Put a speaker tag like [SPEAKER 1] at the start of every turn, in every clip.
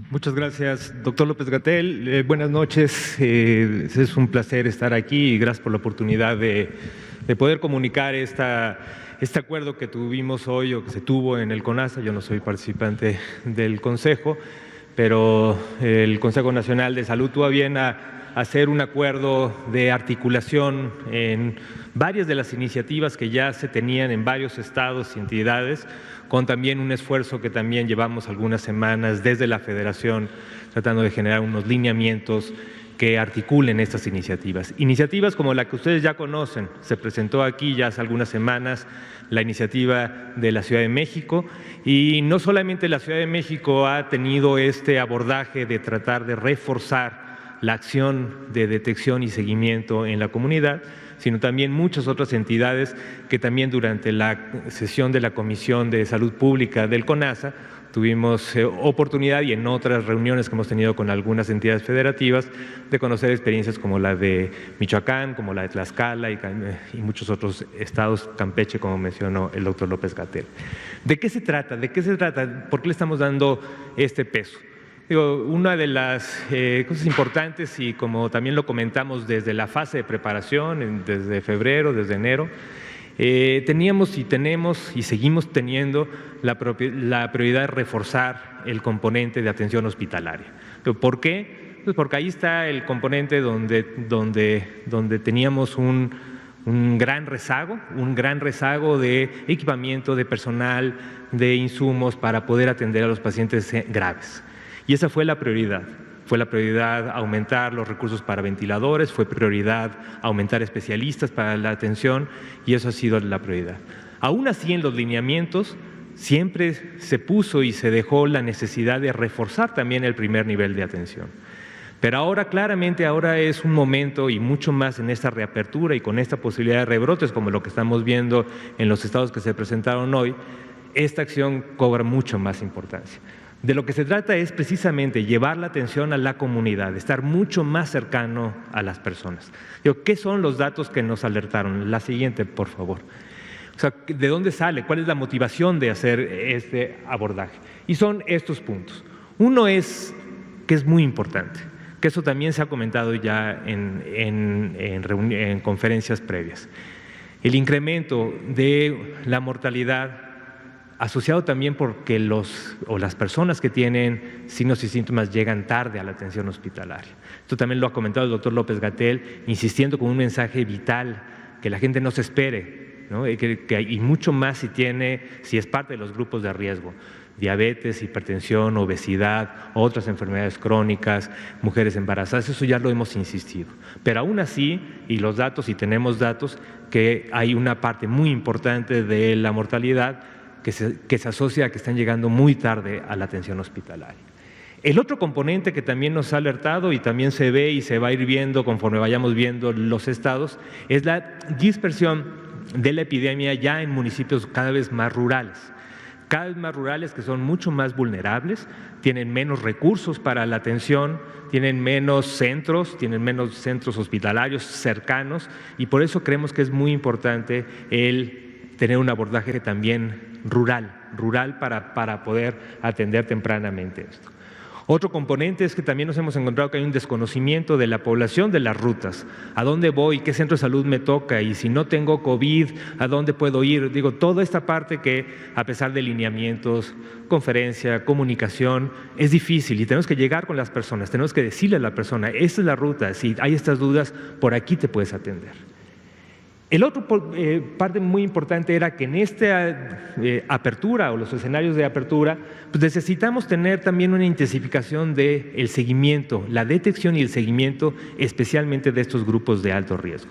[SPEAKER 1] Muchas gracias, doctor López-Gatell. Buenas noches. Es un placer estar aquí y gracias por la oportunidad de poder comunicar este acuerdo que tuvimos hoy o que se tuvo en el CONASA. Yo no soy participante del Consejo, pero el Consejo Nacional de Salud tuvo a bien hacer un acuerdo de articulación en varias de las iniciativas que ya se tenían en varios estados y entidades, con también un esfuerzo que también llevamos algunas semanas desde la Federación, tratando de generar unos lineamientos que articulen estas iniciativas. Iniciativas como la que ustedes ya conocen, se presentó aquí ya hace algunas semanas la iniciativa de la Ciudad de México, y no solamente la Ciudad de México ha tenido este abordaje de tratar de reforzar la acción de detección y seguimiento en la comunidad, sino también muchas otras entidades que también durante la sesión de la Comisión de Salud Pública del CONASA tuvimos oportunidad, y en otras reuniones que hemos tenido con algunas entidades federativas, de conocer experiencias como la de Michoacán, como la de Tlaxcala y muchos otros estados, Campeche, como mencionó el doctor López-Gatell. ¿De qué se trata? ¿De qué se trata? ¿Por qué le estamos dando este peso? Una de las cosas importantes, y como también lo comentamos desde la fase de preparación, desde febrero, desde enero, teníamos y tenemos y seguimos teniendo la prioridad de reforzar el componente de atención hospitalaria. ¿Por qué? Pues porque ahí está el componente donde teníamos un gran rezago de equipamiento, de personal, de insumos para poder atender a los pacientes graves. Y esa fue la prioridad. Fue la prioridad aumentar los recursos para ventiladores, fue prioridad aumentar especialistas para la atención, y eso ha sido la prioridad. Aún así, en los lineamientos siempre se puso y se dejó la necesidad de reforzar también el primer nivel de atención. Pero ahora, claramente, ahora es un momento, y mucho más en esta reapertura y con esta posibilidad de rebrotes, como lo que estamos viendo en los estados que se presentaron hoy, esta acción cobra mucho más importancia. De lo que se trata es precisamente llevar la atención a la comunidad, estar mucho más cercano a las personas. ¿Qué son los datos que nos alertaron? La siguiente, por favor. O sea, ¿de dónde sale? ¿Cuál es la motivación de hacer este abordaje? Y son estos puntos. Uno es que es muy importante, que eso también se ha comentado ya en conferencias previas. El incremento de la mortalidad asociado también porque las personas que tienen signos y síntomas llegan tarde a la atención hospitalaria. Esto también lo ha comentado el doctor López-Gatell, insistiendo con un mensaje vital, que la gente no se espere, ¿no? Y mucho más si es parte de los grupos de riesgo: diabetes, hipertensión, obesidad, otras enfermedades crónicas, mujeres embarazadas. Eso ya lo hemos insistido. Pero aún así, y los datos, y tenemos datos, que hay una parte muy importante de la mortalidad que se asocia a que están llegando muy tarde a la atención hospitalaria. El otro componente que también nos ha alertado, y también se ve y se va a ir viendo conforme vayamos viendo los estados, es la dispersión de la epidemia ya en municipios cada vez más rurales. Cada vez más rurales, que son mucho más vulnerables, tienen menos recursos para la atención, tienen menos centros hospitalarios cercanos, y por eso creemos que es muy importante el tener un abordaje también rural para poder atender tempranamente esto. Otro componente es que también nos hemos encontrado que hay un desconocimiento de la población de las rutas. ¿A dónde voy? ¿Qué centro de salud me toca? Y si no tengo COVID, ¿a dónde puedo ir? Toda esta parte que, a pesar de lineamientos, conferencia, comunicación, es difícil, y tenemos que llegar con las personas, tenemos que decirle a la persona: esta es la ruta, si hay estas dudas, por aquí te puedes atender. El otro parte muy importante era que en esta apertura, o los escenarios de apertura, pues necesitamos tener también una intensificación del seguimiento, la detección y el seguimiento, especialmente de estos grupos de alto riesgo.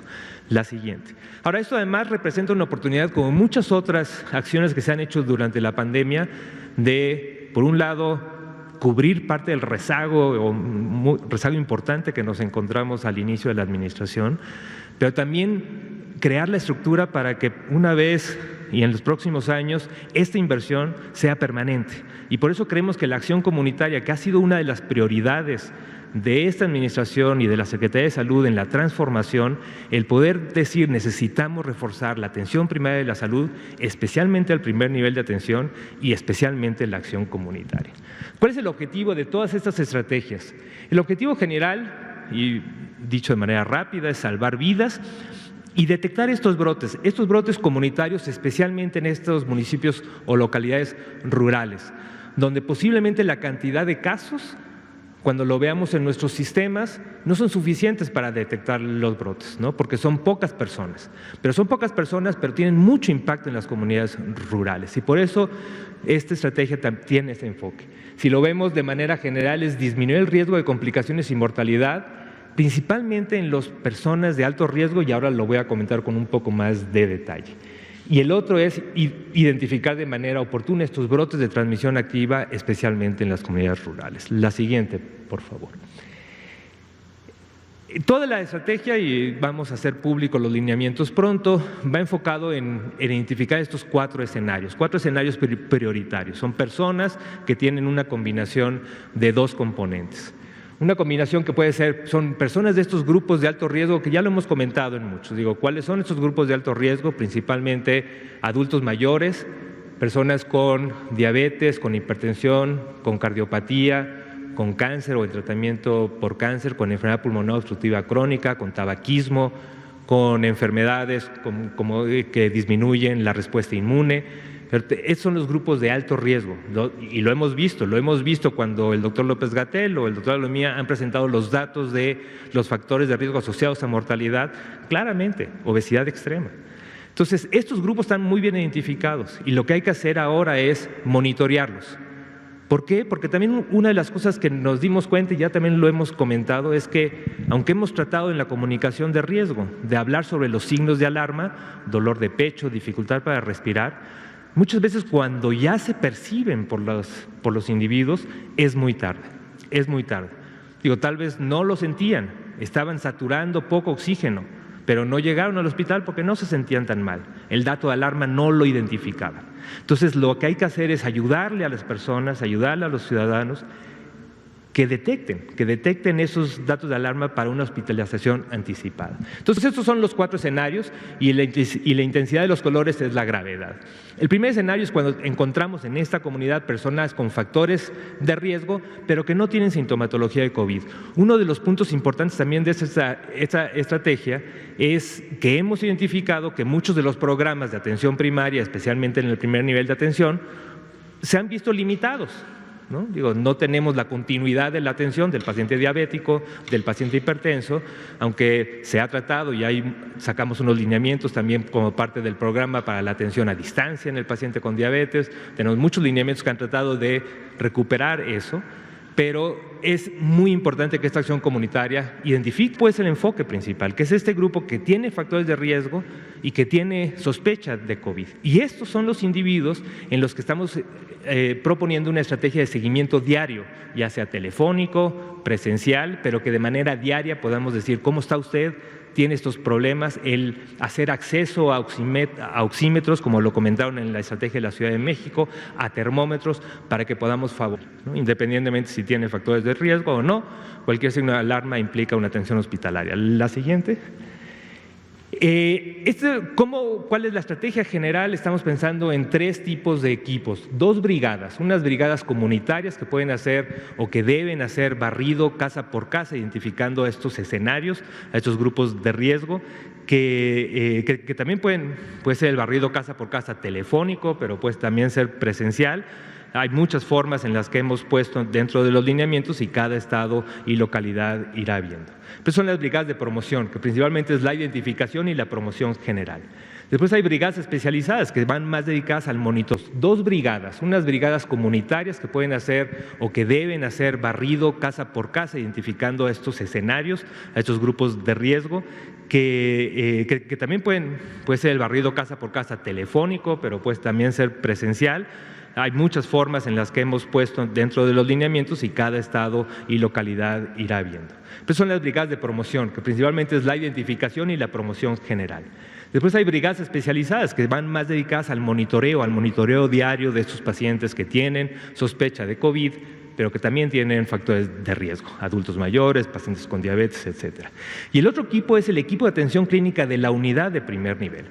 [SPEAKER 1] La siguiente. Ahora, esto además representa una oportunidad, como muchas otras acciones que se han hecho durante la pandemia, de, por un lado, cubrir parte del rezago importante que nos encontramos al inicio de la administración, pero también crear la estructura para que una vez y en los próximos años esta inversión sea permanente. Y por eso creemos que la acción comunitaria, que ha sido una de las prioridades de esta administración y de la Secretaría de Salud en la transformación el poder decir necesitamos reforzar la atención primaria de la salud, especialmente al primer nivel de atención y especialmente la acción comunitaria. ¿Cuál es el objetivo de todas estas estrategias? El objetivo general, y dicho de manera rápida, es salvar vidas y detectar estos brotes comunitarios, especialmente en estos municipios o localidades rurales, donde posiblemente la cantidad de casos, cuando lo veamos en nuestros sistemas, no son suficientes para detectar los brotes, ¿no? Porque son pocas personas, pero tienen mucho impacto en las comunidades rurales y por eso esta estrategia tiene ese enfoque. Si lo vemos de manera general, es disminuir el riesgo de complicaciones y mortalidad, principalmente en las personas de alto riesgo, y ahora lo voy a comentar con un poco más de detalle. Y el otro es identificar de manera oportuna estos brotes de transmisión activa, especialmente en las comunidades rurales. La siguiente, por favor. Toda la estrategia, y vamos a hacer públicos los lineamientos pronto, va enfocado en identificar estos cuatro escenarios prioritarios. Son personas que tienen una combinación de dos componentes. Una combinación que puede ser, son personas de estos grupos de alto riesgo que ya lo hemos comentado en muchos. ¿Cuáles son estos grupos de alto riesgo? Principalmente adultos mayores, personas con diabetes, con hipertensión, con cardiopatía, con cáncer o en tratamiento por cáncer, con enfermedad pulmonar obstructiva crónica, con tabaquismo, con enfermedades como que disminuyen la respuesta inmune. Esos son los grupos de alto riesgo y lo hemos visto cuando el doctor López-Gatell o el doctor Alomía han presentado los datos de los factores de riesgo asociados a mortalidad, claramente, obesidad extrema. Entonces, estos grupos están muy bien identificados y lo que hay que hacer ahora es monitorearlos. ¿Por qué? Porque también una de las cosas que nos dimos cuenta, y ya también lo hemos comentado, es que aunque hemos tratado en la comunicación de riesgo de hablar sobre los signos de alarma, dolor de pecho, dificultad para respirar, muchas veces cuando ya se perciben por los individuos es muy tarde. Tal vez no lo sentían, estaban saturando poco oxígeno, pero no llegaron al hospital porque no se sentían tan mal. El dato de alarma no lo identificaba. Entonces, lo que hay que hacer es ayudarle a las personas, ayudarle a los ciudadanos que detecten esos datos de alarma para una hospitalización anticipada. Entonces, estos son los cuatro escenarios y la intensidad de los colores es la gravedad. El primer escenario es cuando encontramos en esta comunidad personas con factores de riesgo, pero que no tienen sintomatología de COVID. Uno de los puntos importantes también de esta estrategia es que hemos identificado que muchos de los programas de atención primaria, especialmente en el primer nivel de atención, se han visto limitados. No tenemos la continuidad de la atención del paciente diabético, del paciente hipertenso, aunque se ha tratado y ahí sacamos unos lineamientos también como parte del programa para la atención a distancia en el paciente con diabetes. Tenemos muchos lineamientos que han tratado de recuperar eso, pero es muy importante que esta acción comunitaria identifique pues el enfoque principal, que es este grupo que tiene factores de riesgo y que tiene sospecha de COVID. Y estos son los individuos en los que estamos proponiendo una estrategia de seguimiento diario, ya sea telefónico, presencial, pero que de manera diaria podamos decir cómo está usted, tiene estos problemas, el hacer acceso a oxímetros, como lo comentaron en la estrategia de la Ciudad de México, a termómetros, para que podamos favorecer, independientemente si tiene factores de riesgo o no, cualquier signo de alarma implica una atención hospitalaria. La siguiente. ¿Cuál es la estrategia general? Estamos pensando en tres tipos de equipos, dos brigadas, unas brigadas comunitarias que pueden hacer o que deben hacer barrido casa por casa, identificando estos escenarios, a estos grupos de riesgo, que también puede ser el barrido casa por casa telefónico, pero puede también ser presencial. Hay muchas formas en las que hemos puesto dentro de los lineamientos y cada estado y localidad irá viendo. Pero son las brigadas de promoción, que principalmente es la identificación y la promoción general. Después hay brigadas especializadas que van más dedicadas al monitoreo. Dos brigadas, unas brigadas comunitarias que pueden hacer o que deben hacer barrido casa por casa, identificando estos escenarios, a estos grupos de riesgo, que también puede ser el barrido casa por casa telefónico, pero puede también ser presencial. Hay muchas formas en las que hemos puesto dentro de los lineamientos y cada estado y localidad irá viendo. Pero son las brigadas de promoción, que principalmente es la identificación y la promoción general. Después hay brigadas especializadas que van más dedicadas al monitoreo diario de estos pacientes que tienen sospecha de COVID, pero que también tienen factores de riesgo, adultos mayores, pacientes con diabetes, etcétera. Y el otro equipo es el equipo de atención clínica de la unidad de primer nivel,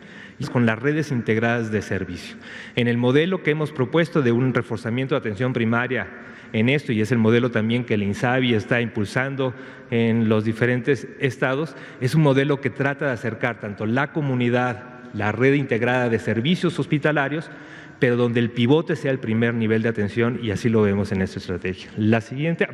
[SPEAKER 1] con las redes integradas de servicio. En el modelo que hemos propuesto de un reforzamiento de atención primaria en esto, y es el modelo también que el INSABI está impulsando en los diferentes estados, es un modelo que trata de acercar tanto la comunidad, la red integrada de servicios hospitalarios, pero donde el pivote sea el primer nivel de atención, y así lo vemos en esta estrategia. La siguiente,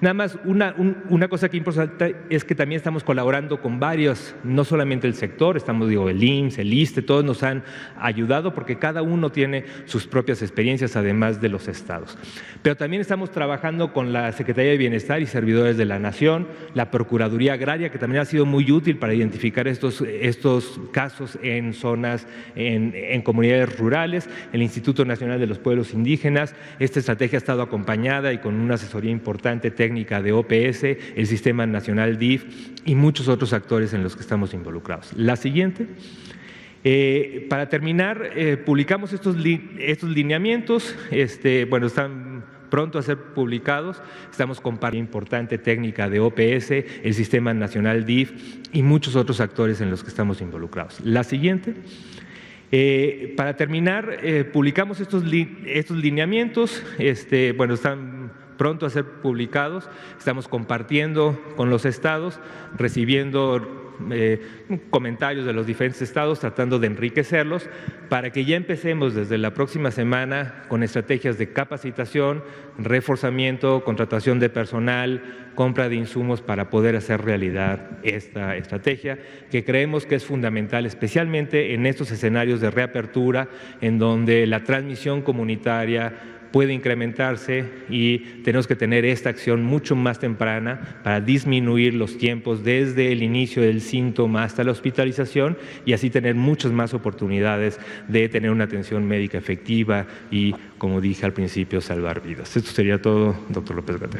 [SPEAKER 1] nada más una cosa que es importante es que también estamos colaborando con varios, no solamente el sector, el IMSS, el ISSSTE, todos nos han ayudado porque cada uno tiene sus propias experiencias, además de los estados. Pero también estamos trabajando con la Secretaría de Bienestar y Servidores de la Nación, la Procuraduría Agraria, que también ha sido muy útil para identificar estos casos en zonas, en comunidades rurales, el Instituto Nacional de los Pueblos Indígenas. Esta estrategia ha estado acompañada y con una asesoría importante técnica de OPS, el Sistema Nacional DIF y muchos otros actores en los que estamos involucrados. La siguiente. Para terminar, publicamos estos lineamientos, están pronto a ser publicados. Estamos compartiendo importante técnica de OPS, el Sistema Nacional DIF y muchos otros actores en los que estamos involucrados. La siguiente. Para terminar, publicamos estos lineamientos, están pronto a ser publicados. Estamos compartiendo con los estados, recibiendo comentarios de los diferentes estados, tratando de enriquecerlos para que ya empecemos desde la próxima semana con estrategias de capacitación, reforzamiento, contratación de personal, compra de insumos para poder hacer realidad esta estrategia, que creemos que es fundamental, especialmente en estos escenarios de reapertura, en donde la transmisión comunitaria puede incrementarse y tenemos que tener esta acción mucho más temprana para disminuir los tiempos desde el inicio del síntoma hasta la hospitalización y así tener muchas más oportunidades de tener una atención médica efectiva y, como dije al principio, salvar vidas. Esto sería todo, doctor López-Gatell.